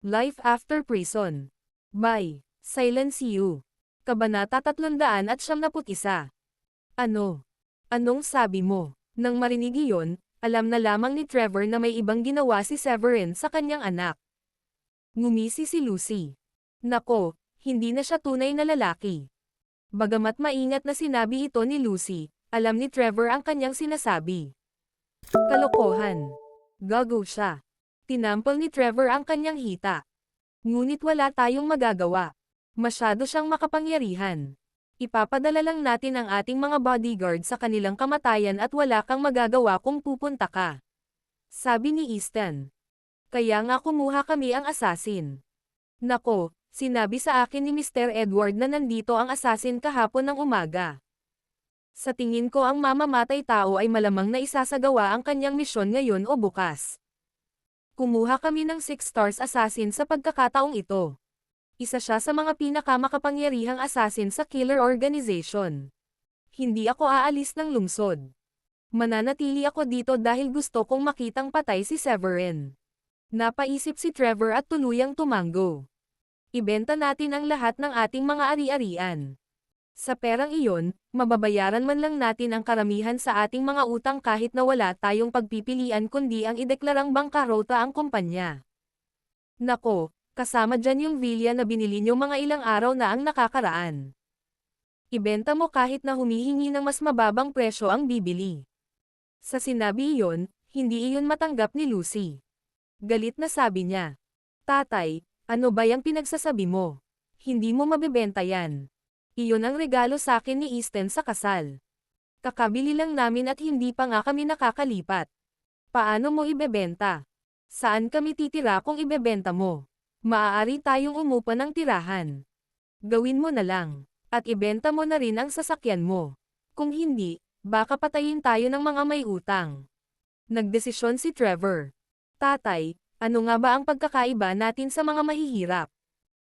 Life After Prison. By Silence You. Kabanata 371. Ano? Anong sabi mo? Nang marinig iyon, alam na lamang ni Trevor na may ibang ginawa si Severin sa kanyang anak. Ngumisi si Lucy. Nako, hindi na siya tunay na lalaki. Bagamat maingat na sinabi ito ni Lucy, alam ni Trevor ang kanyang sinasabi. Kalokohan. Gago siya. Tinampol ni Trevor ang kanyang hita. Ngunit wala tayong magagawa. Masyado siyang makapangyarihan. Ipapadala lang natin ang ating mga bodyguard sa kanilang kamatayan at wala kang magagawa kung pupunta ka. Sabi ni Easton. Kaya nga kumuha kami ang assassin. Nako, sinabi sa akin ni Mr. Edward na nandito ang assassin kahapon ng umaga. Sa tingin ko ang mamamatay tao ay malamang na isasagawa ang kanyang misyon ngayon o bukas. Kumuha kami ng 6 stars assassin sa pagkakataong ito. Isa siya sa mga pinakamakapangyarihang assassin sa killer organization. Hindi ako aalis ng lungsod. Mananatili ako dito dahil gusto kong makitang patay si Severin. Napaisip si Trevor at tuluyang tumango. Ibenta natin ang lahat ng ating mga ari-arian. Sa perang iyon, mababayaran man lang natin ang karamihan sa ating mga utang kahit na wala tayong pagpipilian kundi ang ideklarang bangkarota ang kumpanya. Nako, kasama dyan yung villa na binili nyo mga ilang araw na ang nakakaraan. Ibenta mo kahit na humihingi ng mas mababang presyo ang bibili. Sa sinabi iyon, hindi iyon matanggap ni Lucy. Galit na sabi niya. Tatay, ano ba yung pinagsasabi mo? Hindi mo mabebenta yan. Iyon ang regalo sa akin ni Easton sa kasal. Kakabili lang namin at hindi pa nga kami nakakalipat. Paano mo ibebenta? Saan kami titira kung ibebenta mo? Maaari tayong umupa ng tirahan. Gawin mo na lang. At ibenta mo na rin ang sasakyan mo. Kung hindi, baka patayin tayo ng mga may utang. Nagdesisyon si Trevor. Tatay, ano nga ba ang pagkakaiba natin sa mga mahihirap?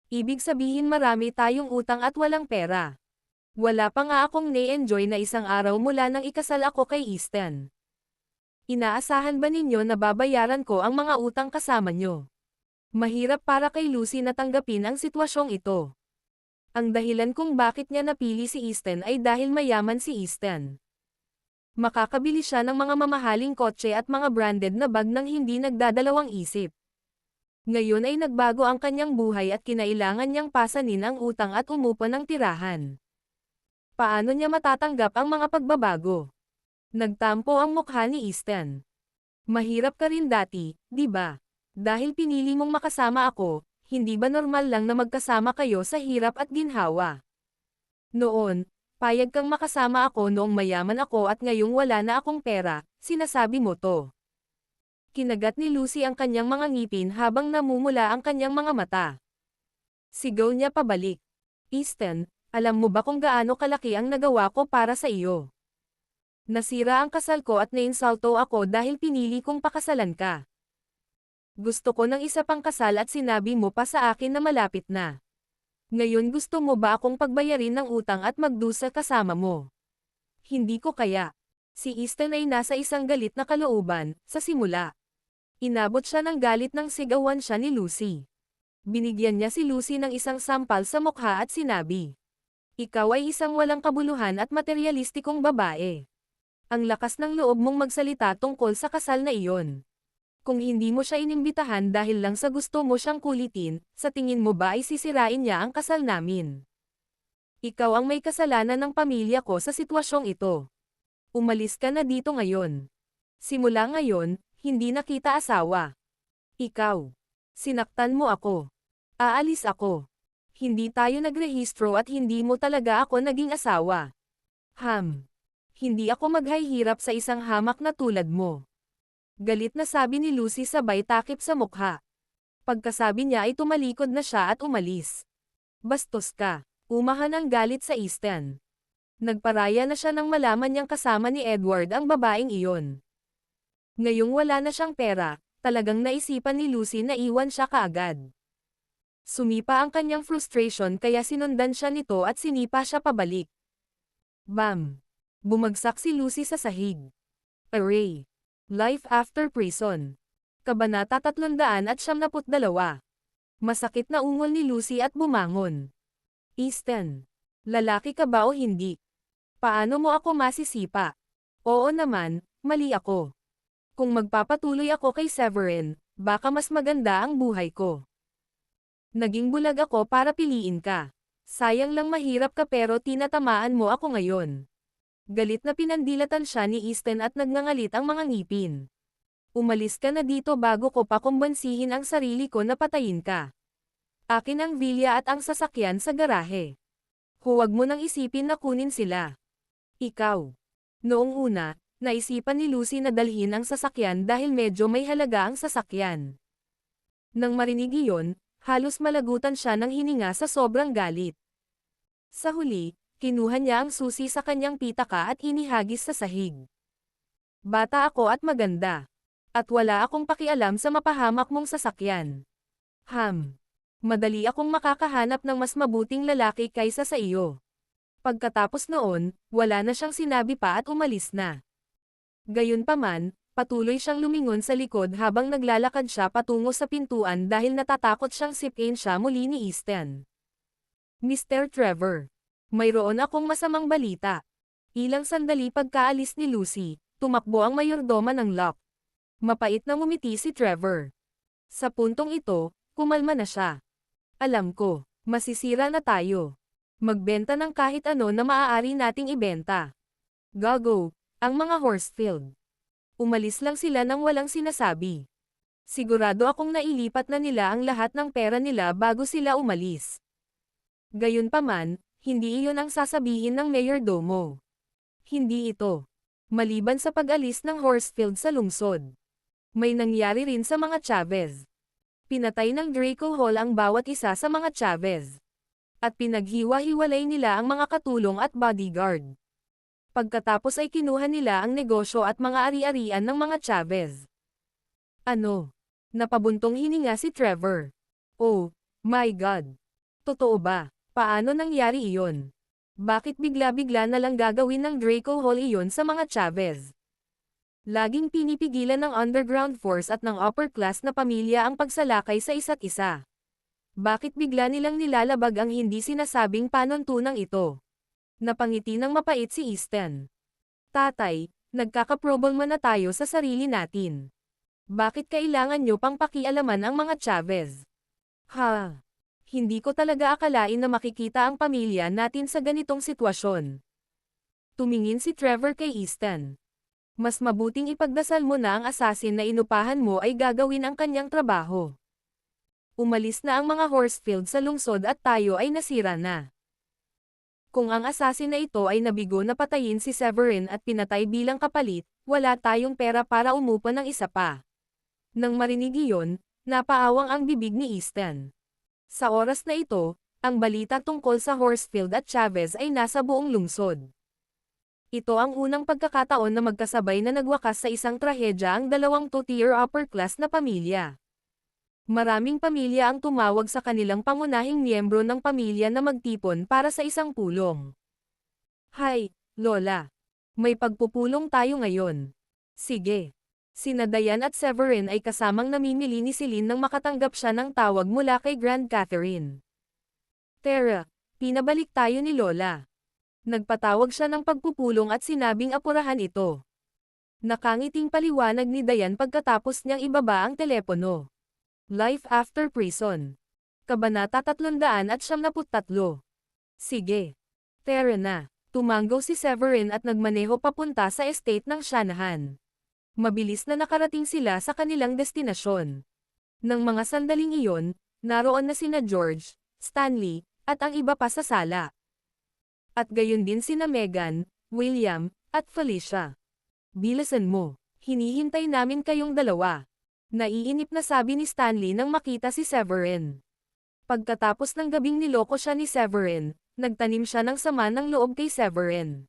Ibig sabihin marami tayong utang at walang pera. Wala pa nga akong na-enjoy na isang araw mula nang ikasal ako kay Easton. Inaasahan ba ninyo na babayaran ko ang mga utang kasama nyo? Mahirap para kay Lucy na tanggapin ang sitwasyong ito. Ang dahilan kung bakit niya napili si Easton ay dahil mayaman si Easton. Makakabili siya ng mga mamahaling kotse at mga branded na bag nang hindi nagdadalawang isip. Ngayon ay nagbago ang kanyang buhay at kinailangan niyang pasanin ang utang at umupa ng tirahan. Paano niya matatanggap ang mga pagbabago? Nagtampo ang mukha ni Easton. Mahirap ka rin dati, di ba? Dahil pinili mong makasama ako, hindi ba normal lang na magkasama kayo sa hirap at ginhawa? Noon, payag kang makasama ako noong mayaman ako at ngayong wala na akong pera, sinasabi mo to. Kinagat ni Lucy ang kanyang mga ngipin habang namumula ang kanyang mga mata. Sigaw niya pabalik. Easton, alam mo ba kung gaano kalaki ang nagawa ko para sa iyo? Nasira ang kasal ko at nainsulto ako dahil pinili kong pakasalan ka. Gusto ko ng isa pang kasal at sinabi mo pa sa akin na malapit na. Ngayon gusto mo ba akong pagbayarin ng utang at magdusa kasama mo? Hindi ko kaya. Si Easton ay nasa isang galit na kalooban, sa simula. Inabot siya ng galit nang sigawan siya ni Lucy. Binigyan niya si Lucy ng isang sampal sa mukha at sinabi. Ikaw ay isang walang kabuluhan at materyalistikong babae. Ang lakas ng loob mong magsalita tungkol sa kasal na iyon. Kung hindi mo siya inimbitahan dahil lang sa gusto mo siyang kulitin, sa tingin mo ba ay sisirain niya ang kasal namin? Ikaw ang may kasalanan ng pamilya ko sa sitwasyong ito. Umalis ka na dito ngayon. Simula ngayon, hindi na kita asawa. Ikaw. Sinaktan mo ako. Aalis ako. Hindi tayo nagrehistro at hindi mo talaga ako naging asawa. Hindi ako maghahirap sa isang hamak na tulad mo. Galit na sabi ni Lucy sabay takip sa mukha. Pagkasabi niya ay tumalikod na siya at umalis. Bastos ka. Umahan ang galit sa Easton. Nagparaya na siya nang malaman niyang kasama ni Edward ang babaeng iyon. Ngayong wala na siyang pera, talagang naisipan ni Lucy na iwan siya kaagad. Sumipa ang kanyang frustration kaya sinundan siya nito at sinipa siya pabalik. Bam! Bumagsak si Lucy sa sahig. Array. Life After Prison. Kabanata 372. Masakit na ungol ni Lucy at bumangon. Easton, lalaki ka ba o hindi? Paano mo ako masisipa? Oo naman, mali ako. Kung magpapatuloy ako kay Severin, baka mas maganda ang buhay ko. Naging bulag ako para piliin ka. Sayang lang mahirap ka pero tinatamaan mo ako ngayon. Galit na pinandilatan siya ni Easton at nagngangalit ang mga ngipin. Umalis ka na dito bago ko pa kumbansihin ang sarili ko na patayin ka. Akin ang villa at ang sasakyan sa garahe. Huwag mo nang isipin na kunin sila. Ikaw. Noong una, naisipan ni Lucy na dalhin ang sasakyan dahil medyo may halaga ang sasakyan. Nang marinig iyon, halos malagutan siya ng hininga sa sobrang galit. Sa huli, kinuha niya ang susi sa kanyang pitaka at inihagis sa sahig. Bata ako at maganda. At wala akong pakialam sa mapahamak mong sasakyan. Madali akong makakahanap ng mas mabuting lalaki kaysa sa iyo. Pagkatapos noon, wala na siyang sinabi pa at umalis na. Gayunpaman, patuloy siyang lumingon sa likod habang naglalakad siya patungo sa pintuan dahil natatakot siyang sipin siya muli ni Easton. Mr. Trevor, mayroon akong masamang balita. Ilang sandali pagkaalis ni Lucy, tumakbo ang mayordoma ng lock. Mapait na ngumiti si Trevor. Sa puntong ito, kumalma na siya. Alam ko, masisira na tayo. Magbenta ng kahit ano na maaari nating ibenta. Gago, ang mga Horsfield. Umalis lang sila nang walang sinasabi. Sigurado akong nailipat na nila ang lahat ng pera nila bago sila umalis. Gayunpaman, hindi iyon ang sasabihin ng mayordomo. Hindi ito. Maliban sa pag-alis ng Horsfield sa lungsod. May nangyari rin sa mga Chavez. Pinatay ng Draco Hall ang bawat isa sa mga Chavez. At pinaghiwa-hiwalay nila ang mga katulong at bodyguard. Pagkatapos ay kinuha nila ang negosyo at mga ari-arian ng mga Chavez. Ano? Napabuntong hininga si Trevor. Oh, my God. Totoo ba? Paano nangyari iyon? Bakit bigla-bigla na lang gagawin ng Draco Hall iyon sa mga Chavez? Laging pinipigilan ng underground force at ng upper class na pamilya ang pagsalakay sa isa't isa. Bakit bigla nilang nilalabag ang hindi sinasabing panuntunang ito? Napangiti ng mapait si Easton. Tatay, nagkakaproblema na tayo sa sarili natin. Bakit kailangan nyo pang pakialaman ang mga Chavez? Hindi ko talaga akalain na makikita ang pamilya natin sa ganitong sitwasyon. Tumingin si Trevor kay Easton. Mas mabuting ipagdasal mo na ang assassin na inupahan mo ay gagawin ang kanyang trabaho. Umalis na ang mga Horsfield sa lungsod at tayo ay nasira na. Kung ang assassin na ito ay nabigo na patayin si Severin at pinatay bilang kapalit, wala tayong pera para umupa ng isa pa. Nang marinig iyon, napaawang ang bibig ni Easton. Sa oras na ito, ang balita tungkol sa Horsfield at Chavez ay nasa buong lungsod. Ito ang unang pagkakataon na magkasabay na nagwakas sa isang trahedya ang dalawang two-tier upper-class na pamilya. Maraming pamilya ang tumawag sa kanilang pangunahing miyembro ng pamilya na magtipon para sa isang pulong. Hay, Lola. May pagpupulong tayo ngayon. Sige. Sina Diane at Severin ay kasamang namimili ni Celine nang makatanggap siya ng tawag mula kay Grand Catherine. Tara, pinabalik tayo ni Lola. Nagpatawag siya ng pagpupulong at sinabing apurahan ito. Nakangiting paliwanag ni Diane pagkatapos niyang ibaba ang telepono. Life After Prison. Kabanata 373. Sige. Tara na. Tumango si Severin at nagmaneho papunta sa estate ng Shanahan. Mabilis na nakarating sila sa kanilang destinasyon. Nang mga sandaling iyon, naroon na sina George, Stanley, at ang iba pa sa sala. At gayon din sina Megan, William, at Felicia. Bilisan mo. Hinihintay namin kayong dalawa. Naiinip na sabi ni Stanley nang makita si Severin. Pagkatapos ng gabing niloko siya ni Severin, nagtanim siya ng sama ng loob kay Severin.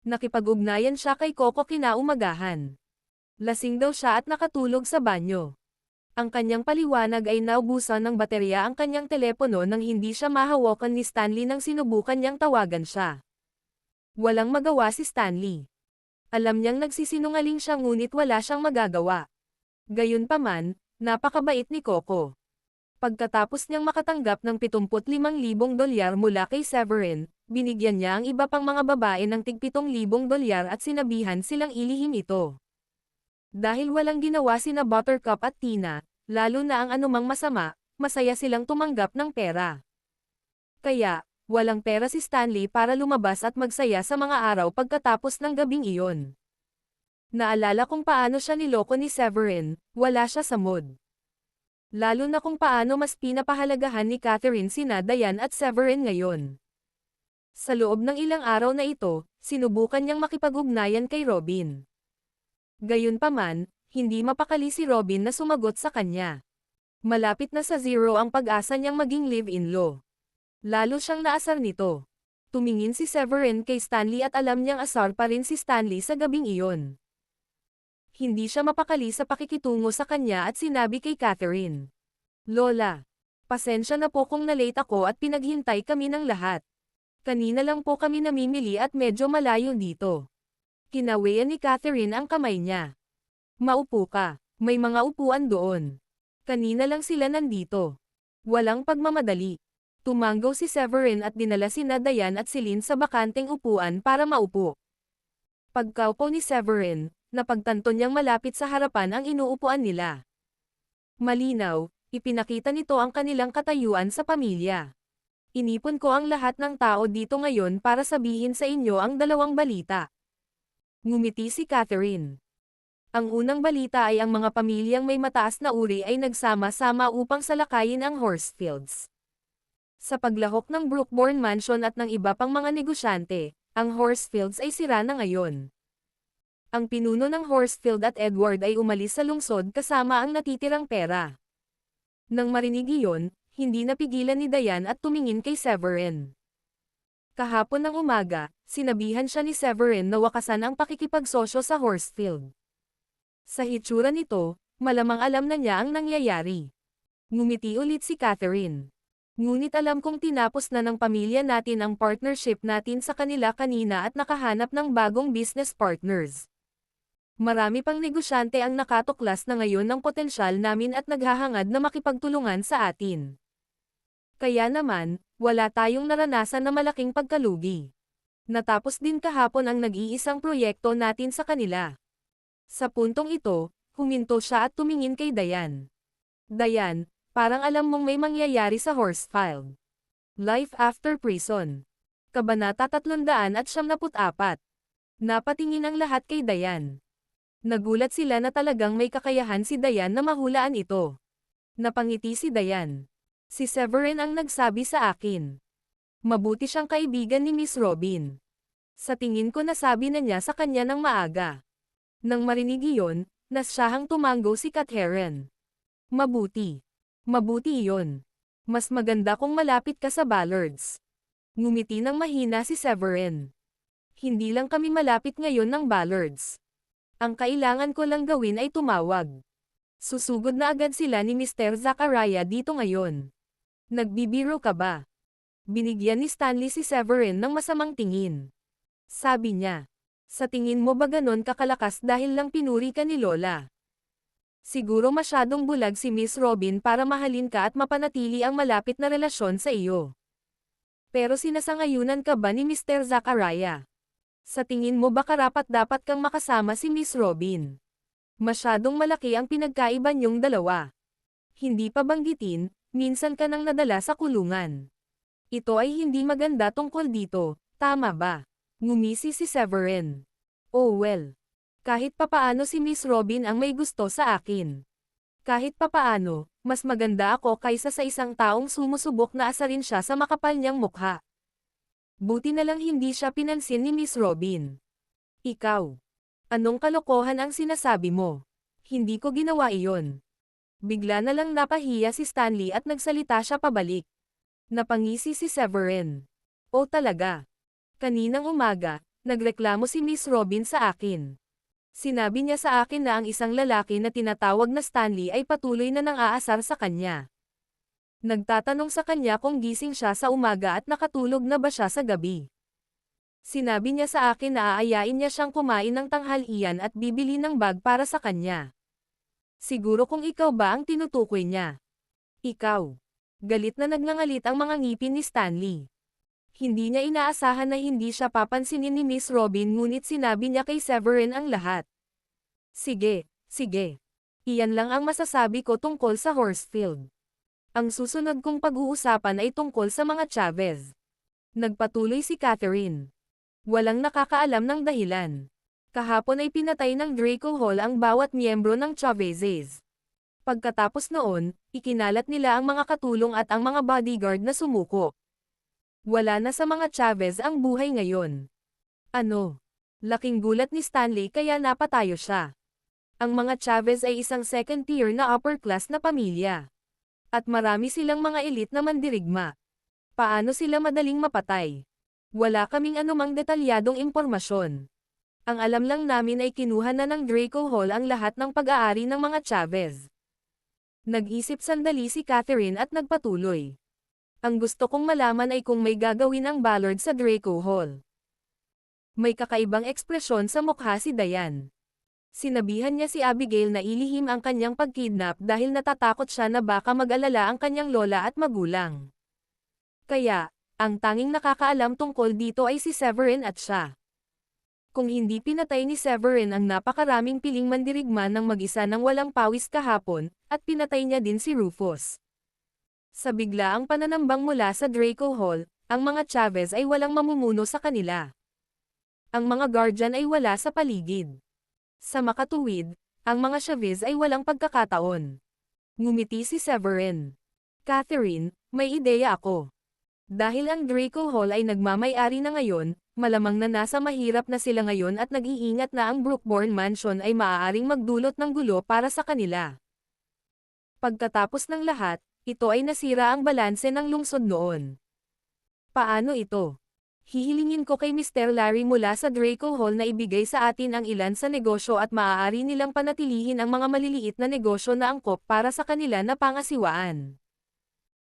Nakipag-ugnayan siya kay Coco kinaumagahan. Lasing daw siya at nakatulog sa banyo. Ang kanyang paliwanag ay naubusan ng baterya ang kanyang telepono nang hindi siya mahawakan ni Stanley nang sinubukan niyang tawagan siya. Walang magawa si Stanley. Alam niyang nagsisinungaling siya ngunit wala siyang magagawa. Gayunpaman, napakabait ni Coco. Pagkatapos niyang makatanggap ng $75,000 mula kay Severin, binigyan niya ang iba pang mga babae ng tig $7,000 at sinabihan silang ilihim ito. Dahil walang ginawa sina Buttercup at Tina, lalo na ang anumang masama, masaya silang tumanggap ng pera. Kaya, walang pera si Stanley para lumabas at magsaya sa mga araw pagkatapos ng gabing iyon. Naalala kung paano siya niloko ni Severin, wala siya sa mood. Lalo na kung paano mas pinapahalagahan ni Catherine sina Diane at Severin ngayon. Sa loob ng ilang araw na ito, sinubukan niyang makipag-ugnayan kay Robin. Gayunpaman, hindi mapakali si Robin na sumagot sa kanya. Malapit na sa zero ang pag-asa niyang maging live-in law. Lalo siyang naasar nito. Tumingin si Severin kay Stanley at alam niyang asar pa rin si Stanley sa gabing iyon. Hindi siya mapakali sa pakikitungo sa kanya at sinabi kay Catherine, "Lola, pasensya na po kung na-late ako at pinaghintay kami ng lahat. Kanina lang po kami namimili at medyo malayo dito." Kinawian ni Catherine ang kamay niya. "Maupo ka, may mga upuan doon. Kanina lang sila nandito. Walang pagmamadali." Tumanggaw si Severin at dinala sina Diane at Celine sa bakanteng upuan para maupo. Pagkaupo ni Severin, napagtanto niyang malapit sa harapan ang inuupuan nila. Malinaw, ipinakita nito ang kanilang katayuan sa pamilya. "Inipon ko ang lahat ng tao dito ngayon para sabihin sa inyo ang dalawang balita." Ngumiti si Catherine. Ang unang balita ay ang mga pamilyang may mataas na uri ay nagsama-sama upang salakayin ang Horsfields. Sa paglahok ng Brookbourne Mansion at ng iba pang mga negosyante, ang Horsfields ay sira na ngayon. Ang pinuno ng Horsfield at Edward ay umalis sa lungsod kasama ang natitirang pera. Nang marinig iyon, hindi napigilan ni Diane at tumingin kay Severin. Kahapon ng umaga, sinabihan siya ni Severin na wakasan ang pakikipagsosyo sa Horsfield. Sa hitsura nito, malamang alam na niya ang nangyayari. Ngumiti ulit si Catherine. "Ngunit alam kong tinapos na ng pamilya natin ang partnership natin sa kanila kanina at nakahanap ng bagong business partners. Marami pang negosyante ang nakatuklas na ngayon ng potensyal namin at naghahangad na makipagtulungan sa atin. Kaya naman, wala tayong naranasan na malaking pagkalugi. Natapos din kahapon ang nag-iisang proyekto natin sa kanila." Sa puntong ito, huminto siya at tumingin kay Diane. "Diane, parang alam mong may mangyayari sa Horsfield. Life after prison." Kabanata 374. Napatingin ang lahat kay Diane. Nagulat sila na talagang may kakayahan si Diane na mahulaan ito. Napangiti si Diane. "Si Severin ang nagsabi sa akin. Mabuti siyang kaibigan ni Miss Robin. Sa tingin ko nasabi na niya sa kanya ng maaga." Nang marinig iyon, nasyahang tumanggo si Catherine. "Mabuti. Mabuti iyon. Mas maganda kung malapit ka sa Ballards." Ngumiti ng mahina si Severin. "Hindi lang kami malapit ngayon ng Ballards. Ang kailangan ko lang gawin ay tumawag. Susugod na agad sila ni Mr. Zachariah dito ngayon." "Nagbibiro ka ba?" Binigyan ni Stanley si Severin ng masamang tingin. Sabi niya, "Sa tingin mo ba ganon kakalakas dahil lang pinuri ka ni Lola? Siguro masyadong bulag si Miss Robin para mahalin ka at mapanatili ang malapit na relasyon sa iyo. Pero sinasangayunan ka ba ni Mr. Zachariah? Sa tingin mo ba karapat-dapat kang makasama si Miss Robin? Masyadong malaki ang pinagkaiba niyong dalawa. Hindi pa banggitin, minsan ka nang nadala sa kulungan. Ito ay hindi maganda tungkol dito, tama ba?" Ngumisi si Severin. "Oh well. Kahit papaano si Miss Robin ang may gusto sa akin. Kahit papaano, mas maganda ako kaysa sa isang taong sumusubok na asarin siya sa makapal niyang mukha. Buti na lang hindi siya pinansin ni Miss Robin." "Ikaw. Anong kalokohan ang sinasabi mo? Hindi ko ginawa iyon." Bigla na lang napahiya si Stanley at nagsalita siya pabalik. Napangisi si Severin. "O talaga? Kaninang umaga, nagreklamo si Miss Robin sa akin. Sinabi niya sa akin na ang isang lalaki na tinatawag na Stanley ay patuloy na nang-aasar sa kanya. Nagtatanong sa kanya kung gising siya sa umaga at nakatulog na ba siya sa gabi. Sinabi niya sa akin na aayain niya siyang kumain ng tanghalian at bibili ng bag para sa kanya. Siguro kung ikaw ba ang tinutukoy niya." Ikaw. Galit na nagngangalit ang mga ngipin ni Stanley. Hindi niya inaasahan na hindi siya papansinin ni Miss Robin ngunit sinabi niya kay Severin ang lahat. Sige, sige. Iyan lang ang masasabi ko tungkol sa Horsfield. Ang susunod kong pag-uusapan ay tungkol sa mga Chavez. Nagpatuloy si Catherine. Walang nakakaalam ng dahilan. Kahapon ay pinatay ng Draco Hall ang bawat miyembro ng Chavezes. Pagkatapos noon, ikinalat nila ang mga katulong at ang mga bodyguard na sumuko. Wala na sa mga Chavez ang buhay ngayon. Ano? Laking gulat ni Stanley kaya napatayo siya. Ang mga Chavez ay isang second tier na upper class na pamilya. At marami silang mga elite na mandirigma. Paano sila madaling mapatay? Wala kaming anumang detalyadong impormasyon. Ang alam lang namin ay kinuha na ng Draco Hall ang lahat ng pag-aari ng mga Chavez. Nag-isip sandali si Catherine at nagpatuloy. Ang gusto kong malaman ay kung may gagawin ang Ballard sa Draco Hall. May kakaibang ekspresyon sa mukha si Diane. Sinabihan niya si Abigail na ilihim ang kanyang pagkidnap dahil natatakot siya na baka mag-alala ang kanyang lola at magulang. Kaya, ang tanging nakakaalam tungkol dito ay si Severin at siya. Kung hindi pinatay ni Severin ang napakaraming piling mandirigma ng mag-isa ng walang pawis kahapon, at pinatay niya din si Rufus. Sa biglaang pananambang mula sa Draco Hall, ang mga Chavez ay walang mamumuno sa kanila. Ang mga guardian ay wala sa paligid. Sa makatuwid, ang mga Chavez ay walang pagkakataon. Ngumiti si Severin. Catherine, may ideya ako. Dahil ang Draco Hall ay nagmamay-ari na ngayon, malamang na nasa mahirap na sila ngayon at nag-iingat na ang Brookbourne Mansion ay maaaring magdulot ng gulo para sa kanila. Pagkatapos ng lahat, ito ay nasira ang balanse ng lungsod noon. Paano ito? Hihilingin ko kay Mr. Larry mula sa Draco Hall na ibigay sa atin ang ilan sa negosyo at maaari nilang panatilihin ang mga maliliit na negosyo na angkop para sa kanila na pangasiwaan.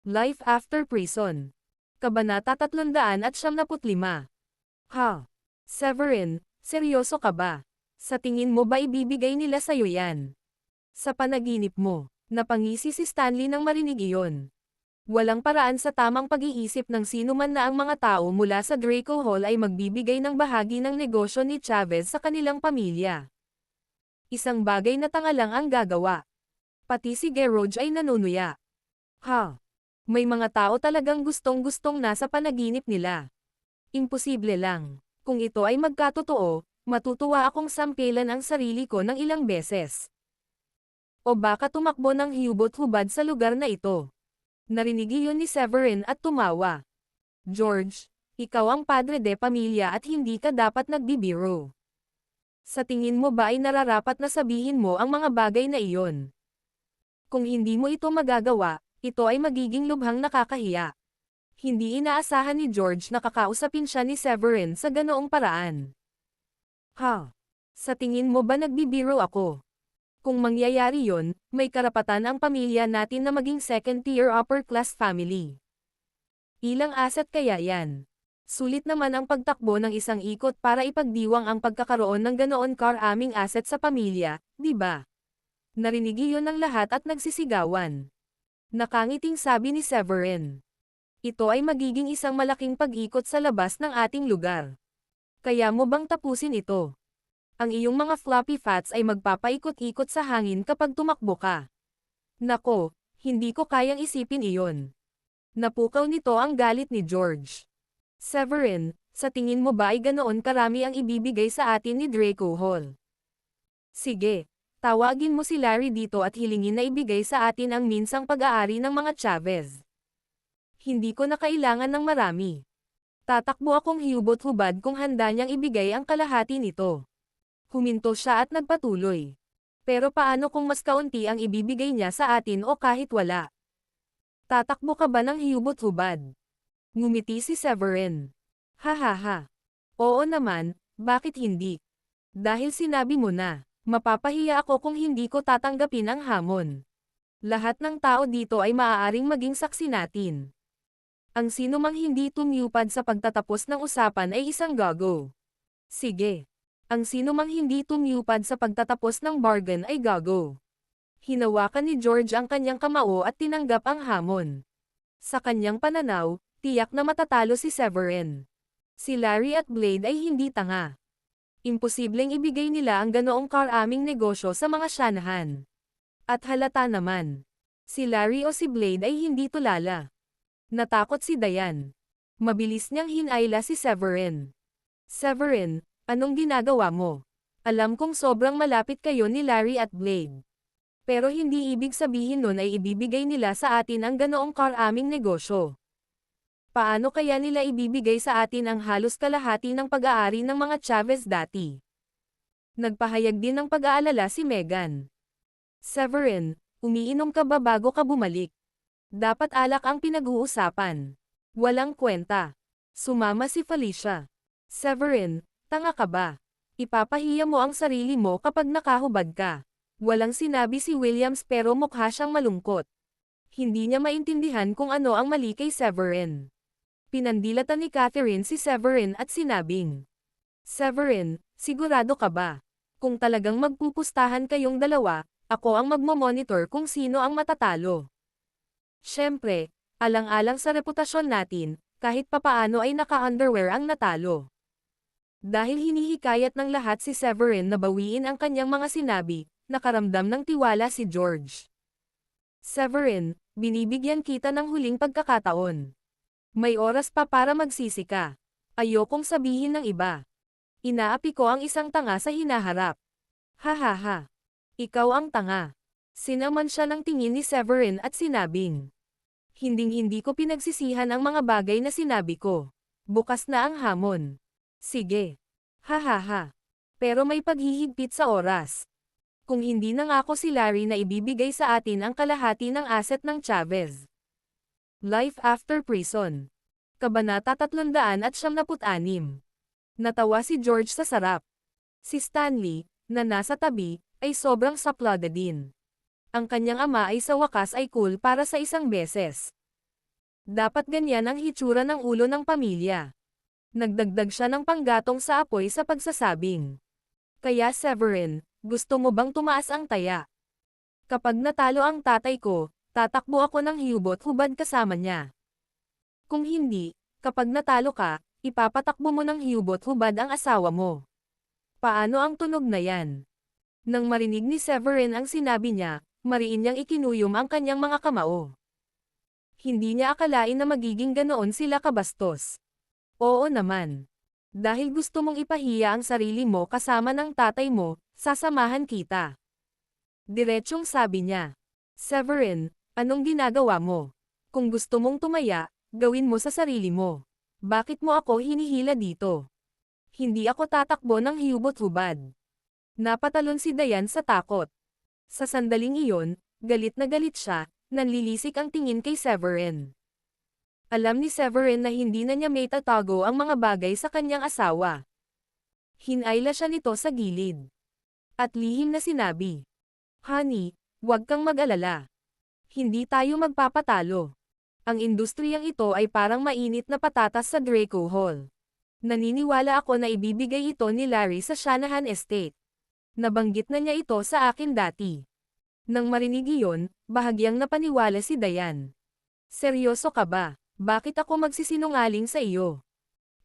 Life After Prison. Kabanata 375. Ha? Severin, seryoso ka ba? Sa tingin mo ba ibibigay nila sa'yo yan? Sa panaginip mo. Napangisi si Stanley nang marinig iyon. Walang paraan sa tamang pag-iisip ng sino man na ang mga tao mula sa Draco Hall ay magbibigay ng bahagi ng negosyo ni Chavez sa kanilang pamilya. Isang bagay na tanga lang ang gagawa. Pati si George ay nanunuya. Ha? May mga tao talagang gustong-gustong nasa panaginip nila. Imposible lang. Kung ito ay magkatotoo, matutuwa akong sampilan ang sarili ko ng ilang beses. O baka tumakbo ng hubot-hubad sa lugar na ito. Narinig iyon ni Severin at tumawa. George, ikaw ang padre de pamilya at hindi ka dapat nagbibiro. Sa tingin mo ba ay nararapat na sabihin mo ang mga bagay na iyon? Kung hindi mo ito magagawa, ito ay magiging lubhang nakakahiya. Hindi inaasahan ni George na kakausapin siya ni Severin sa ganoong paraan. Ha? Sa tingin mo ba nagbibiro ako? Kung mangyayari yon, may karapatan ang pamilya natin na maging second-tier upper-class family. Ilang asset kaya yan? Sulit naman ang pagtakbo ng isang ikot para ipagdiwang ang pagkakaroon ng ganoon karaming asset sa pamilya, di ba? Narinig iyon ng lahat at nagsisigawan. Nakangiting sabi ni Severin. Ito ay magiging isang malaking pag-ikot sa labas ng ating lugar. Kaya mo bang tapusin ito? Ang iyong mga floppy fats ay magpapaikot-ikot sa hangin kapag tumakbo ka. Nako, hindi ko kayang isipin iyon. Napukaw nito ang galit ni George. Severin, sa tingin mo ba ay ganoon karami ang ibibigay sa atin ni Draco Hall? Sige, tawagin mo si Larry dito at hilingin na ibigay sa atin ang minsang pag-aari ng mga Chavez. Hindi ko na kailangan ng marami. Tatakbo akong hubot-hubad kung handa niyang ibigay ang kalahati nito. Huminto siya at nagpatuloy. Pero paano kung mas kaunti ang ibibigay niya sa atin o kahit wala? Tatakbo ka ba ng hubot-hubad? Ngumiti si Severin. Ha. Oo naman, bakit hindi? Dahil sinabi mo na, mapapahiya ako kung hindi ko tatanggapin ang hamon. Lahat ng tao dito ay maaaring maging saksi natin. Ang sino mang hindi tumiyupad sa pagtatapos ng usapan ay isang gago. Sige. Ang sino mang hindi tumiyupad sa pagtatapos ng bargain ay gago. Hinawakan ni George ang kanyang kamao at tinanggap ang hamon. Sa kanyang pananaw, tiyak na matatalo si Severin. Si Larry at Blade ay hindi tanga. Imposibleng ibigay nila ang ganoong karaming negosyo sa mga Shanahan. At halata naman. Si Larry o si Blade ay hindi tulala. Natakot si Diane. Mabilis niyang hinayla si Severin. Severin, anong ginagawa mo? Alam kong sobrang malapit kayo ni Larry at Blade. Pero hindi ibig sabihin nun ay ibibigay nila sa atin ang ganoong karaming negosyo. Paano kaya nila ibibigay sa atin ang halos kalahati ng pag-aari ng mga Chavez dati? Nagpahayag din ng pag-aalala si Megan. Severin, umiinom ka ba bago ka bumalik? Dapat alak ang pinag-uusapan. Walang kwenta. Sumama si Felicia. Severin, tanga ka ba? Ipapahiya mo ang sarili mo kapag nakahubad ka. Walang sinabi si Williams pero mukha siyang malungkot. Hindi niya maintindihan kung ano ang mali kay Severin. Pinandilatan ni Catherine si Severin at sinabing, Severin, sigurado ka ba? Kung talagang magpupustahan kayong dalawa, ako ang magmamonitor kung sino ang matatalo. Siyempre, alang-alang sa reputasyon natin, kahit papaano ay naka-underwear ang natalo. Dahil hinihikayat ng lahat si Severin na bawiin ang kanyang mga sinabi, nakaramdam ng tiwala si George. Severin, binibigyan kita ng huling pagkakataon. May oras pa para magsisi ka. Ayokong sabihin ng iba. Inaapi ko ang isang tanga sa hinaharap. Hahaha. Ikaw ang tanga. Sinaman siya ng tingin ni Severin at sinabing, hinding-hindi ko pinagsisihan ang mga bagay na sinabi ko. Bukas na ang hamon. Sige. Hahaha. Pero may paghihigpit sa oras. Kung hindi nangako si Larry na ibibigay sa atin ang kalahati ng asset ng Chavez. Life After Prison. Kabanata 376. Natawa si George sa sarap. Si Stanley, na nasa tabi, ay sobrang saplada din. Ang kanyang ama ay sa wakas ay cool para sa isang beses. Dapat ganyan ang hitsura ng ulo ng pamilya. Nagdagdag siya ng panggatong sa apoy sa pagsasabing. Kaya Severin, gusto mo bang tumaas ang taya? Kapag natalo ang tatay ko, tatakbo ako ng hubot-hubad kasama niya. Kung hindi, kapag natalo ka, ipapatakbo mo ng hubot-hubad ang asawa mo. Paano ang tunog na yan? Nang marinig ni Severin ang sinabi niya, mariin niyang ikinuyom ang kanyang mga kamao. Hindi niya akalain na magiging ganoon sila kabastos. Oo naman. Dahil gusto mong ipahiya ang sarili mo kasama ng tatay mo, sasamahan kita. Diretsyong sabi niya. Severin, anong ginagawa mo? Kung gusto mong tumaya, gawin mo sa sarili mo. Bakit mo ako hinihila dito? Hindi ako tatakbo ng hubot-hubad. Napatalon si Diane sa takot. Sa sandaling iyon, galit na galit siya, nanlilisik ang tingin kay Severin. Alam ni Severin na hindi na niya may tatago ang mga bagay sa kanyang asawa. Hinayla siya nito sa gilid. At lihim na sinabi, Honey, huwag kang mag-alala. Hindi tayo magpapatalo. Ang industriyang ito ay parang mainit na patatas sa Draco Hall. Naniniwala ako na ibibigay ito ni Larry sa Shanahan Estate. Nabanggit na niya ito sa akin dati. Nang marinig iyon, bahagyang napaniwala si Diane. Seryoso ka ba? Bakit ako magsisinungaling sa iyo?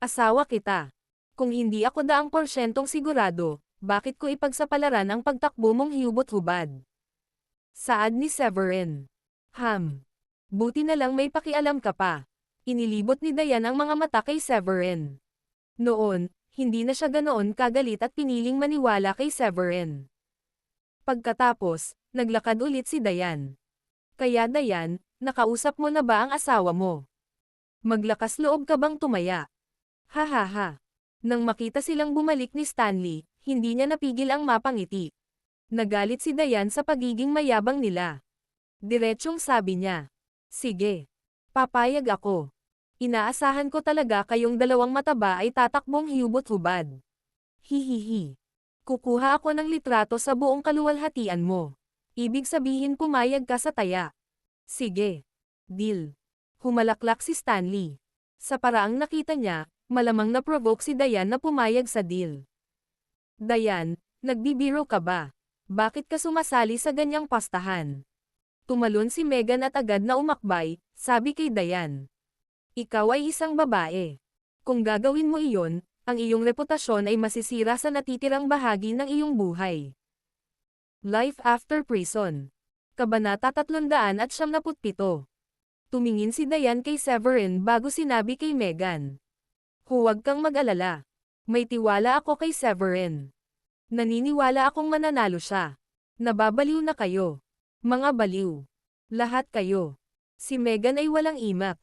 Asawa kita. Kung hindi ako 100% sigurado, bakit ko ipagsapalaran ang pagtakbo mong hubot-hubad? Saad ni Severin. Buti na lang may pakialam ka pa. Inilibot ni Diane ang mga mata kay Severin. Noon, hindi na siya ganoon kagalit at piniling maniwala kay Severin. Pagkatapos, naglakad ulit si Diane. Kaya Diane, nakausap mo na ba ang asawa mo? Maglakas loob ka bang tumaya? Hahaha. Nang makita silang bumalik ni Stanley, hindi niya napigil ang mapangiti. Nagalit si Diane sa pagiging mayabang nila. Diretsyong sabi niya. Sige. Papayag ako. Inaasahan ko talaga kayong dalawang mataba ay tatakbong hubot-hubad. Hihihi. Kukuha ako ng litrato sa buong kaluwalhatian mo. Ibig sabihin pumayag ka sa taya. Sige. Deal. Humalaklak si Stanley. Sa paraang nakita niya, malamang na-provoke si Diane na pumayag sa deal. Diane, nagbibiro ka ba? Bakit ka sumasali sa ganyang pastahan? Tumalon si Megan at agad na umakbay, sabi kay Diane. Ikaw ay isang babae. Kung gagawin mo iyon, ang iyong reputasyon ay masisira sa natitirang bahagi ng iyong buhay. Life After Prison. Kabanata 377. Tumingin si Diane kay Severin bago sinabi kay Megan. Huwag kang mag-alala. May tiwala ako kay Severin. Naniniwala akong mananalo siya. Nababaliw na kayo. Mga baliw. Lahat kayo. Si Megan ay walang imak.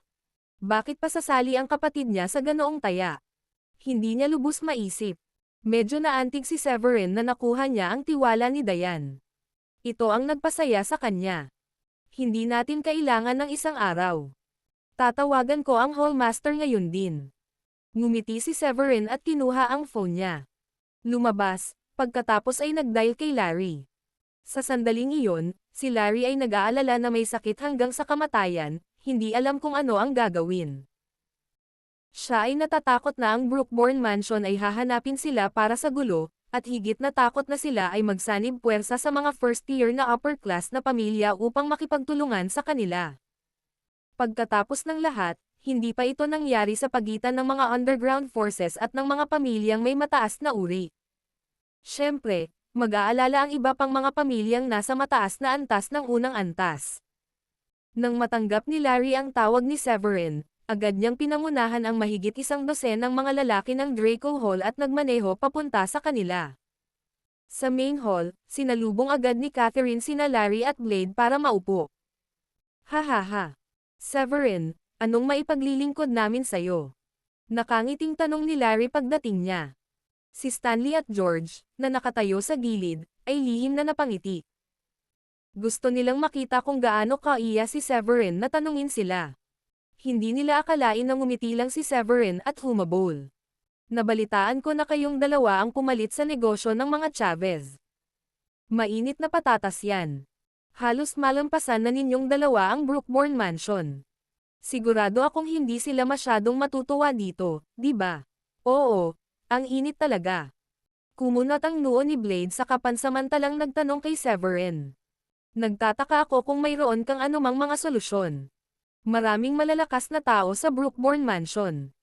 Bakit pa sasali ang kapatid niya sa ganoong taya? Hindi niya lubos maisip. Medyo naantig si Severin na nakuha niya ang tiwala ni Diane. Ito ang nagpasaya sa kanya. Hindi natin kailangan ng isang araw. Tatawagan ko ang hallmaster ngayon din. Ngumiti si Severin at kinuha ang phone niya. Lumabas, pagkatapos ay nag-dial kay Larry. Sa sandaling iyon, si Larry ay nag-aalala na may sakit hanggang sa kamatayan, hindi alam kung ano ang gagawin. Siya ay natatakot na ang Brookbourne Mansion ay hahanapin sila para sa gulo, at higit na takot na sila ay magsanib puwersa sa mga first-year na upper-class na pamilya upang makipagtulungan sa kanila. Pagkatapos ng lahat, hindi pa ito nangyari sa pagitan ng mga underground forces at ng mga pamilyang may mataas na uri. Siyempre, mag-aalala ang iba pang mga pamilyang nasa mataas na antas ng unang antas. Nang matanggap ni Larry ang tawag ni Severin, agad niyang pinangunahan ang mahigit 100 ng mga lalaki ng Draco Hall at nagmaneho papunta sa kanila. Sa main hall, sinalubong agad ni Catherine sina Larry at Blade para maupo. Hahaha. Severin, anong maipaglilingkod namin sayo? Nakangiting tanong ni Larry pagdating niya. Si Stanley at George, na nakatayo sa gilid, ay lihim na napangiti. Gusto nilang makita kung gaano kaiya si Severin na tanungin sila. Hindi nila akalain na ngumiti lang si Severin at humabol. Nabalitaan ko na kayong dalawa ang pumalit sa negosyo ng mga Chavez. Mainit na patatas yan. Halos malampasan na ninyong dalawa ang Brookbourne Mansion. Sigurado akong hindi sila masyadong matutuwa dito, di ba? Oo. Ang init talaga. Kumunat ang noo ni Blade sa kapansamantalang nagtanong kay Severin. Nagtataka ako kung mayroon kang anumang mga solusyon. Maraming malalakas na tao sa Brookbourne Mansion.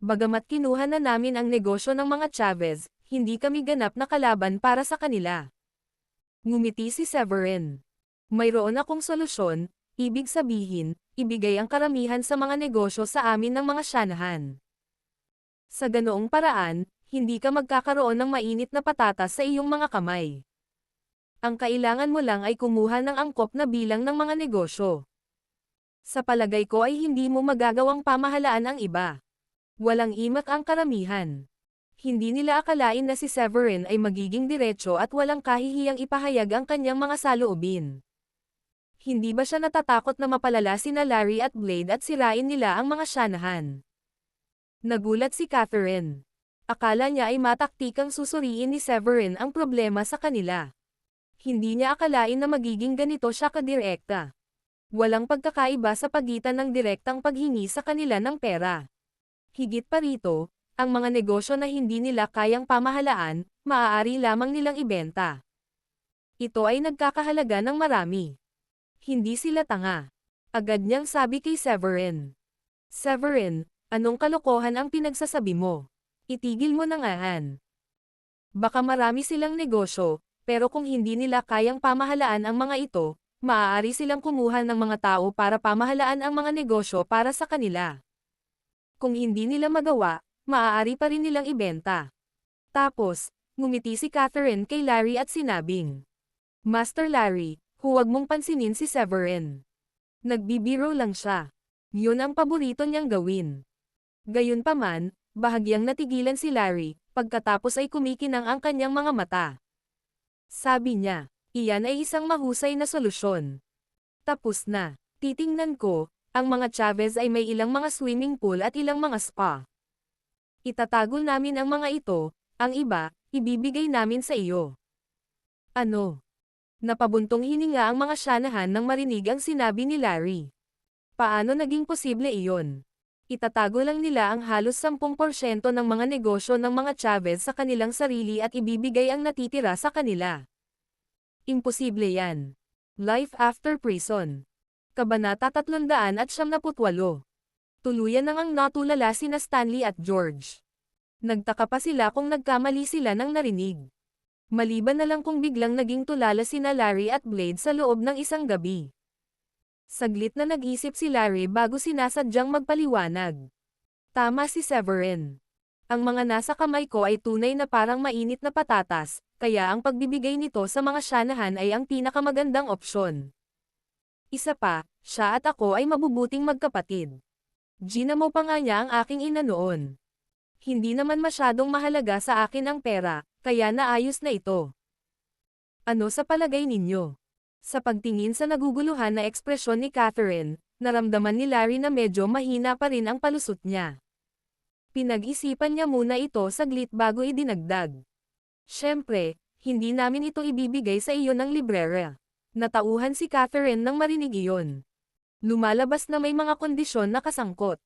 Bagamat kinuha na namin ang negosyo ng mga Chavez, hindi kami ganap na kalaban para sa kanila. Ngumiti si Severin. Mayroon akong solusyon, ibig sabihin, ibigay ang karamihan sa mga negosyo sa amin ng mga Shanahan. Sa ganoong paraan, hindi ka magkakaroon ng mainit na patatas sa iyong mga kamay. Ang kailangan mo lang ay kumuha ng angkop na bilang ng mga negosyo. Sa palagay ko ay hindi mo magagawang pamahalaan ang iba. Walang imak ang karamihan. Hindi nila akalain na si Severin ay magiging diretso at walang kahihiyang ipahayag ang kanyang mga saloobin. Hindi ba siya natatakot na mapalala sina Larry at Blade at sirain nila ang mga Shanahan? Nagulat si Catherine. Akala niya ay mataktikang susuriin ni Severin ang problema sa kanila. Hindi niya akalain na magiging ganito siya kadirekta. Walang pagkakaiba sa pagitan ng direktang paghingi sa kanila ng pera. Higit pa rito, ang mga negosyo na hindi nila kayang pamahalaan, maaari lamang nilang ibenta. Ito ay nagkakahalaga ng marami. Hindi sila tanga. Agad niyang sabi kay Severin. Severin, anong kalokohan ang pinagsasabi mo? Itigil mo na ngahan. Baka marami silang negosyo, pero kung hindi nila kayang pamahalaan ang mga ito, maaari silang kumuha ng mga tao para pamahalaan ang mga negosyo para sa kanila. Kung hindi nila magawa, maaari pa rin nilang ibenta. Tapos, ngumiti si Catherine kay Larry at sinabing, Master Larry, huwag mong pansinin si Severin. Nagbibiro lang siya. Yun ang paborito niyang gawin. Gayunpaman, bahagyang natigilan si Larry, pagkatapos ay kumikinang ang kanyang mga mata. Sabi niya, iyan ay isang mahusay na solusyon. Tapos na. Titingnan ko, ang mga Chavez ay may ilang mga swimming pool at ilang mga spa. Itatago namin ang mga ito, ang iba, ibibigay namin sa iyo. Ano? Napabuntong hininga ang mga Shanahan nang marinig ang sinabi ni Larry. Paano naging posible iyon? Itatago lang nila ang halos 10% ng mga negosyo ng mga Chavez sa kanilang sarili at ibibigay ang natitira sa kanila. Imposible yan. Life After Prison. Kabanata 378. Tuluyan nang ang natulala sina Stanley at George. Nagtaka pa sila kung nagkamali sila ng narinig. Maliban na lang kung biglang naging tulala sina Larry at Blade sa loob ng isang gabi. Saglit na nag-isip si Larry bago sinasadyang magpaliwanag. Tama si Severin. Ang mga nasa kamay ko ay tunay na parang mainit na patatas, kaya ang pagbibigay nito sa mga Shanahan ay ang pinakamagandang opsyon. Isa pa, siya at ako ay mabubuting magkapatid. Ginamo pa nga niya ang aking ina noon. Hindi naman masyadong mahalaga sa akin ang pera, kaya naayos na ito. Ano sa palagay ninyo? Sa pagtingin sa naguguluhan na ekspresyon ni Catherine, naramdaman ni Larry na medyo mahina pa rin ang palusot niya. Pinag-isipan niya muna ito saglit bago idinagdag. Siyempre, hindi namin ito ibibigay sa iyo ng librera. Natauhan si Catherine nang marinig iyon. Lumalabas na may mga kondisyon na kasangkot.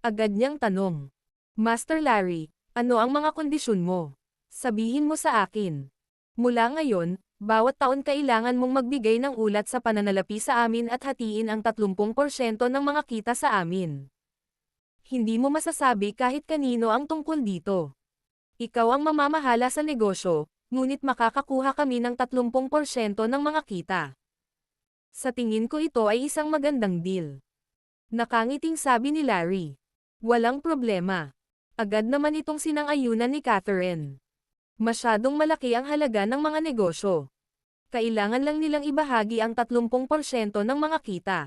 Agad niyang tanong. Master Larry, ano ang mga kondisyon mo? Sabihin mo sa akin. Mula ngayon, bawat taon kailangan mong magbigay ng ulat sa pananalapi sa amin at hatiin ang 30% ng mga kita sa amin. Hindi mo masasabi kahit kanino ang tungkol dito. Ikaw ang mamamahala sa negosyo, ngunit makakakuha kami ng 30% ng mga kita. Sa tingin ko ito ay isang magandang deal. Nakangiting sabi ni Larry. Walang problema. Agad naman itong sinang-ayunan ni Catherine. Masyadong malaki ang halaga ng mga negosyo. Kailangan lang nilang ibahagi ang 30% ng mga kita.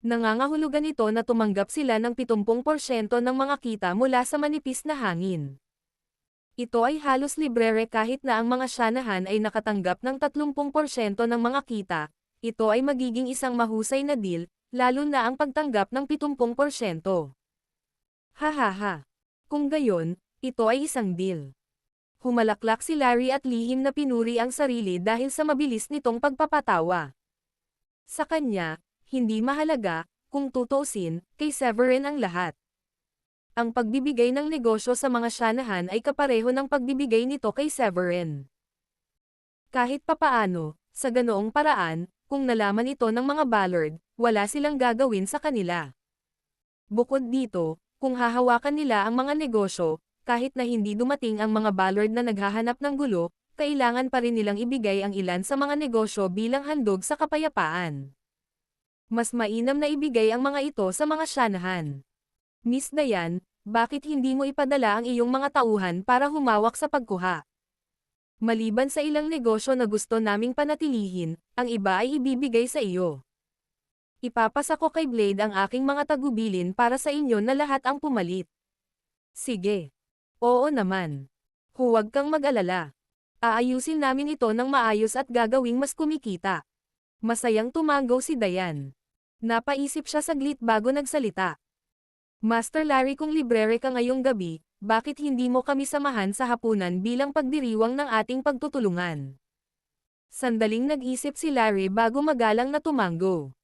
Nangangahulugan ito na tumanggap sila ng 70% ng mga kita mula sa manipis na hangin. Ito ay halos librere kahit na ang mga Shanahan ay nakatanggap ng 30% ng mga kita. Ito ay magiging isang mahusay na deal, lalo na ang pagtanggap ng 70%. Hahaha. Kung gayon, ito ay isang deal. Humalaklak si Larry at lihim na pinuri ang sarili dahil sa mabilis nitong pagpapatawa. Sa kanya, hindi mahalaga, kung tutuusin, kay Severin ang lahat. Ang pagbibigay ng negosyo sa mga Shanahan ay kapareho ng pagbibigay nito kay Severin. Kahit papaano, sa ganoong paraan, kung nalaman ito ng mga Ballard, wala silang gagawin sa kanila. Bukod dito, kung hahawakan nila ang mga negosyo, kahit na hindi dumating ang mga Ballard na naghahanap ng gulo, kailangan pa rin nilang ibigay ang ilan sa mga negosyo bilang handog sa kapayapaan. Mas mainam na ibigay ang mga ito sa mga Shanahan. Miss Diane, bakit hindi mo ipadala ang iyong mga tauhan para humawak sa pagkuha? Maliban sa ilang negosyo na gusto naming panatilihin, ang iba ay ibibigay sa iyo. Ipapasa ko kay Blade ang aking mga tagubilin para sa inyo na lahat ang pumalit. Sige. Oo naman. Huwag kang mag-alala. Aayusin namin ito ng maayos at gagawing mas kumikita. Masayang tumango si Diane. Napaisip siya saglit bago nagsalita. Master Larry, kung librere ka ngayong gabi, bakit hindi mo kami samahan sa hapunan bilang pagdiriwang ng ating pagtutulungan? Sandaling nag-isip si Larry bago magalang na tumango.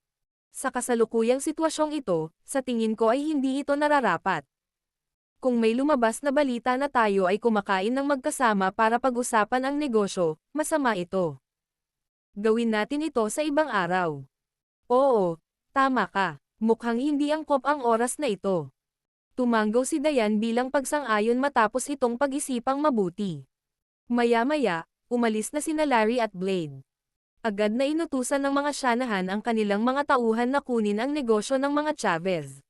Sa kasalukuyang sitwasyong ito, sa tingin ko ay hindi ito nararapat. Kung may lumabas na balita na tayo ay kumakain ng magkasama para pag-usapan ang negosyo, masama ito. Gawin natin ito sa ibang araw. Oo, tama ka. Mukhang hindi angkop ang oras na ito. Tumango si Diane bilang pagsang-ayon matapos itong pag-isipang mabuti. Maya-maya, umalis na sina Larry at Blade. Agad na inutusan ng mga Shanahan ang kanilang mga tauhan na kunin ang negosyo ng mga Chavez.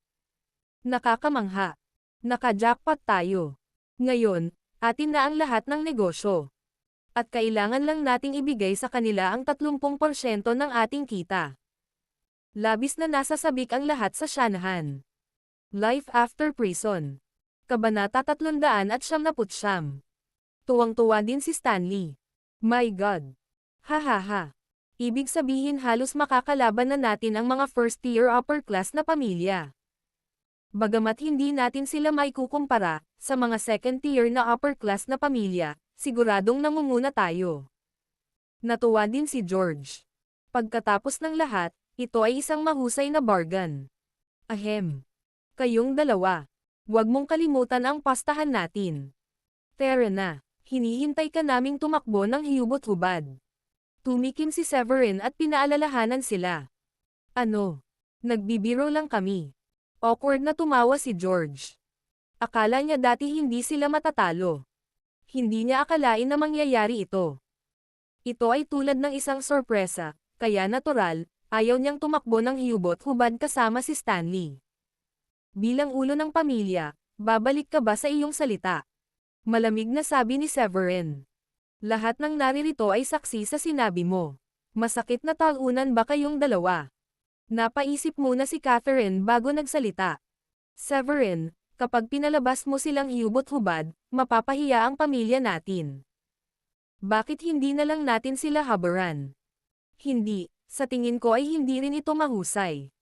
Nakakamangha. Naka-jackpot tayo. Ngayon, atin na ang lahat ng negosyo. At kailangan lang nating ibigay sa kanila ang 30% ng ating kita. Labis na nasasabik ang lahat sa Shanahan. Life After Prison. Kabanata 379. Tuwang-tuwa din si Stanley. My God. Hahaha. Ibig sabihin halos makakalaban na natin ang mga first-tier upper-class na pamilya. Bagamat hindi natin sila maikukumpara sa mga second-tier na upper-class na pamilya, siguradong nangunguna tayo. Natuwa din si George. Pagkatapos ng lahat, ito ay isang mahusay na bargain. Ahem. Kayong dalawa. Huwag mong kalimutan ang pastahan natin. Tara na. Hinihintay ka naming tumakbo ng hiyubot-hubad. Tumikim si Severin at pinaalalahanan sila. Ano? Nagbibiro lang kami. Awkward na tumawa si George. Akala niya dati hindi sila matatalo. Hindi niya akalain na mangyayari ito. Ito ay tulad ng isang sorpresa, kaya natural, ayaw niyang tumakbo ng hubot-hubad kasama si Stanley. Bilang ulo ng pamilya, babalik ka ba sa iyong salita? Malamig na sabi ni Severin. Lahat ng naririto ay saksi sa sinabi mo. Masakit na talunan ba kayong dalawa? Napaisip muna si Catherine bago nagsalita. Severin, kapag pinalabas mo silang hubot-hubad, mapapahiya ang pamilya natin. Bakit hindi na lang natin sila habaran? Hindi, sa tingin ko ay hindi rin ito mahusay.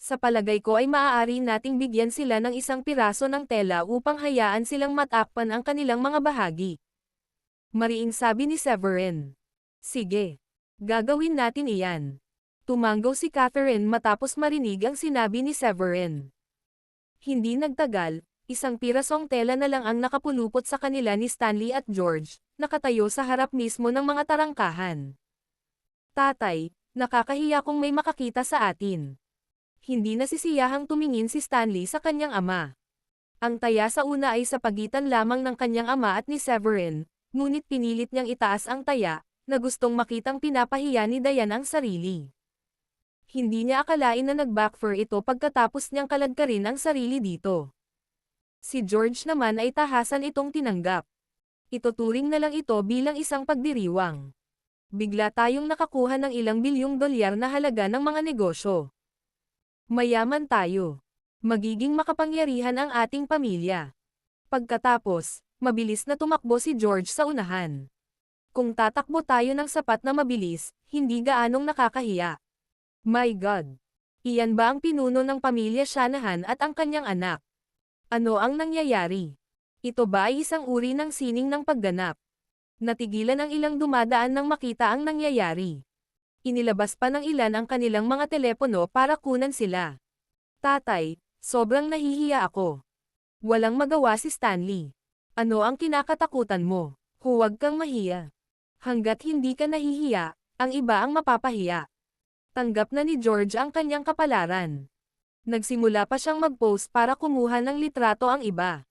Sa palagay ko ay maaari nating bigyan sila ng isang piraso ng tela upang hayaan silang matakpan ang kanilang mga bahagi. Mariing sabi ni Severin. Sige. Gagawin natin iyan. Tumanggaw si Catherine matapos marinig ang sinabi ni Severin. Hindi nagtagal, isang pirasong tela na lang ang nakapulupot sa kanila ni Stanley at George, nakatayo sa harap mismo ng mga tarangkahan. Tatay, nakakahiya kung may makakita sa atin. Hindi nasisiyahang tumingin si Stanley sa kanyang ama. Ang taya sa una ay sa pagitan lamang ng kanyang ama at ni Severin, ngunit pinilit niyang itaas ang taya, na gustong makitang pinapahiya ni Diane ang sarili. Hindi niya akalain na nag-backfire ito pagkatapos niyang kaladkarin ang sarili dito. Si George naman ay tahasan itong tinanggap. Ituturing na lang ito bilang isang pagdiriwang. Bigla tayong nakakuha ng ilang bilyong dolyar na halaga ng mga negosyo. Mayaman tayo. Magiging makapangyarihan ang ating pamilya. Pagkatapos, mabilis na tumakbo si George sa unahan. Kung tatakbo tayo ng sapat na mabilis, hindi gaanong nakakahiya. My God! Iyan ba ang pinuno ng pamilya Shanahan at ang kanyang anak? Ano ang nangyayari? Ito ba ay isang uri ng sining ng pagganap? Natigilan ang ilang dumadaan nang makita ang nangyayari. Inilabas pa ng ilan ang kanilang mga telepono para kunan sila. Tatay, sobrang nahihiya ako. Walang magawa si Stanley. Ano ang kinakatakutan mo? Huwag kang mahiya. Hanggat hindi ka nahihiya, ang iba ang mapapahiya. Tanggap na ni George ang kanyang kapalaran. Nagsimula pa siyang mag-post para kumuha ng litrato ang iba.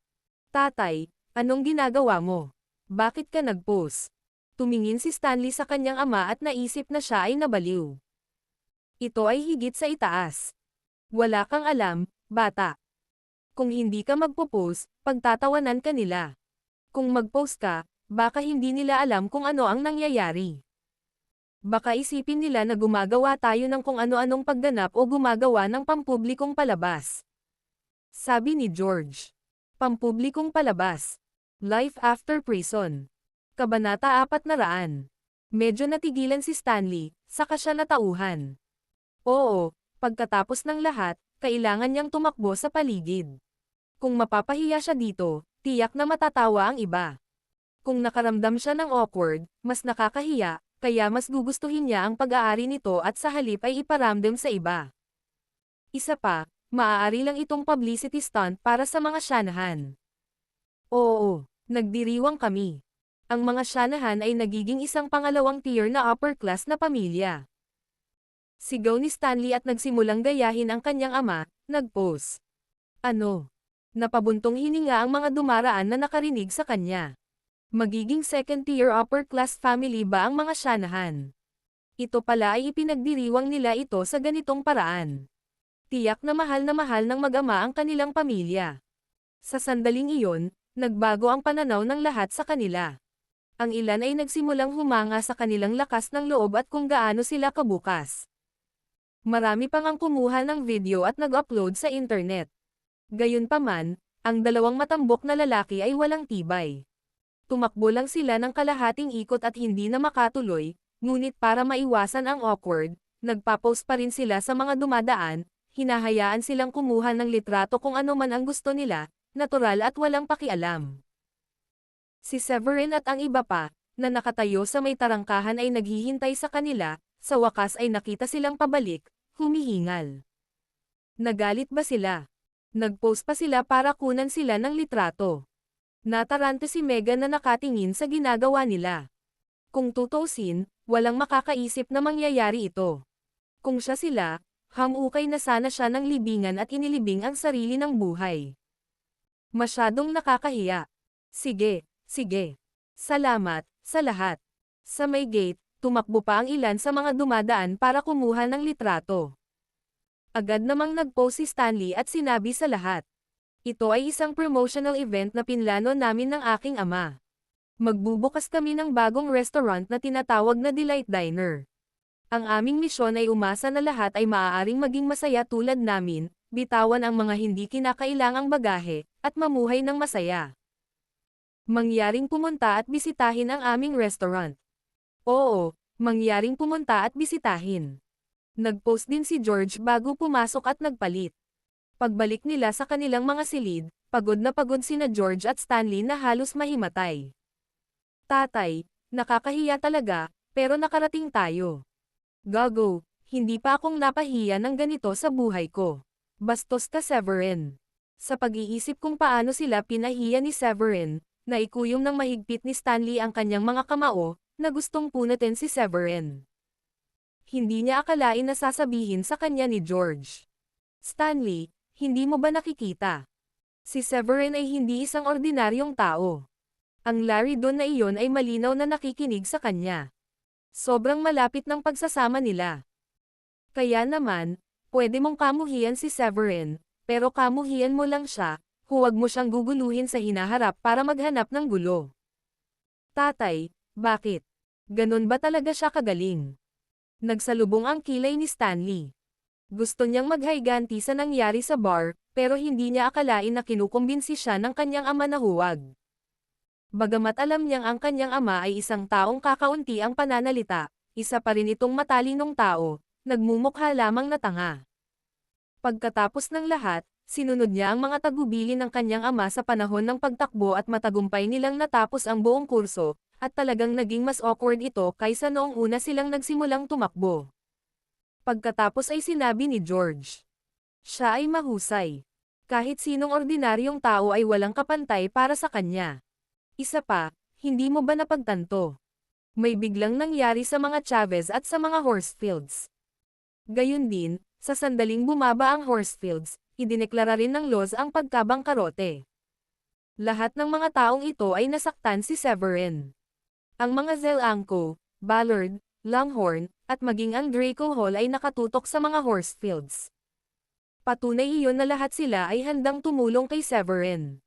Tatay, anong ginagawa mo? Bakit ka nag-post? Tumingin si Stanley sa kanyang ama at naisip na siya ay nabaliw. Ito ay higit sa itaas. Wala kang alam, bata. Kung hindi ka magpo-post, pagtatawanan ka nila. Kung mag-post ka, baka hindi nila alam kung ano ang nangyayari. Baka isipin nila na gumagawa tayo ng kung ano-anong pagganap o gumagawa ng pampublikong palabas. Sabi ni George. Pampublikong palabas. Life after prison. Kabanata 400. Medyo natigilan si Stanley, saka siya natauhan. Oo, pagkatapos ng lahat, kailangan niyang tumakbo sa paligid. Kung mapapahiya siya dito, tiyak na matatawa ang iba. Kung nakaramdam siya ng awkward, mas nakakahiya, kaya mas gugustuhin niya ang pag-aari nito at sa halip ay iparamdam sa iba. Isa pa, maaari lang itong publicity stunt para sa mga Shanahan. Oo, nagdiriwang kami. Ang mga Shanahan ay nagiging isang pangalawang tier na upper class na pamilya. Sigaw ni Stanley at nagsimulang gayahin ang kanyang ama, nag-pose. Ano? Napabuntong hininga ang mga dumaraan na nakarinig sa kanya. Magiging second-tier upper-class family ba ang mga Shanahan? Ito pala ay ipinagdiriwang nila ito sa ganitong paraan. Tiyak na mahal ng mag-ama ang kanilang pamilya. Sa sandaling iyon, nagbago ang pananaw ng lahat sa kanila. Ang ilan ay nagsimulang humanga sa kanilang lakas ng loob at kung gaano sila kabukas. Marami pang ang kumuha ng video at nag-upload sa internet. Gayunpaman, ang dalawang matambok na lalaki ay walang tibay. Tumakbo lang sila ng kalahating ikot at hindi na makatuloy, ngunit para maiwasan ang awkward, nagpa-post pa rin sila sa mga dumadaan, hinahayaan silang kumuha ng litrato kung ano man ang gusto nila, natural at walang pakialam. Si Severin at ang iba pa, na nakatayo sa may tarangkahan ay naghihintay sa kanila, sa wakas ay nakita silang pabalik, humihingal. Nagalit ba sila? Nag-post pa sila para kunan sila ng litrato. Natarante si Megan na nakatingin sa ginagawa nila. Kung tutusin, walang makakaisip na mangyayari ito. Kung siya sila, hamukay na sana siya ng libingan at inilibing ang sarili ng buhay. Masyadong nakakahiya. Sige, sige. Salamat, sa lahat. Sa may gate, tumakbo pa ang ilan sa mga dumadaan para kumuha ng litrato. Agad namang nag-post si Stanley at sinabi sa lahat. Ito ay isang promotional event na pinlano namin ng aking ama. Magbubukas kami ng bagong restaurant na tinatawag na Delight Diner. Ang aming misyon ay umasa na lahat ay maaaring maging masaya tulad namin, bitawan ang mga hindi kinakailangang bagahe, at mamuhay ng masaya. Mangyaring pumunta at bisitahin ang aming restaurant. Oo, mangyaring pumunta at bisitahin. Nag-post din si George bago pumasok at nagpalit. Pagbalik nila sa kanilang mga silid, pagod na pagod sina George at Stanley na halos mahimatay. Tatay, nakakahiya talaga, pero nakarating tayo. Gago, hindi pa akong napahiya ng ganito sa buhay ko. Bastos ka, Severin. Sa pag-iisip kung paano sila pinahiya ni Severin, naikuyom ng mahigpit ni Stanley ang kanyang mga kamao, na gustong punutin si Severin. Hindi niya akalain na sasabihin sa kanya ni George. Stanley, hindi mo ba nakikita? Si Severin ay hindi isang ordinaryong tao. Ang Larry doon na iyon ay malinaw na nakikinig sa kanya. Sobrang malapit ng pagsasama nila. Kaya naman, pwede mong kamuhian si Severin, pero kamuhian mo lang siya, huwag mo siyang guguluhin sa hinaharap para maghanap ng gulo. Tatay, bakit? Ganon ba talaga siya kagaling? Nagsalubong ang kilay ni Stanley. Gusto niyang maghayganti sa nangyari sa bar, pero hindi niya akalain na kinukumbinsi siya ng kanyang ama na huwag. Bagamat alam niyang ang kanyang ama ay isang taong kakaunti ang pananalita, isa pa rin itong matalinong tao, nagmumukha lamang na tanga. Pagkatapos ng lahat, sinunod niya ang mga tagubilin ng kanyang ama sa panahon ng pagtakbo at matagumpay nilang natapos ang buong kurso, at talagang naging mas awkward ito kaysa noong una silang nagsimulang tumakbo. Pagkatapos ay sinabi ni George. Siya ay mahusay. Kahit sinong ordinaryong tao ay walang kapantay para sa kanya. Isa pa, hindi mo ba napagtanto? May biglang nangyari sa mga Chavez at sa mga Horsfields. Gayun din, sa sandaling bumaba ang Horsfields, idineklara rin ng Laws ang pagkabangkarote. Lahat ng mga taong ito ay nasaktan si Severin. Ang mga Zelangko, Ballard, Longhorn, at maging ang Draco Hall ay nakatutok sa mga Horsfields. Patunay iyon na lahat sila ay handang tumulong kay Severin.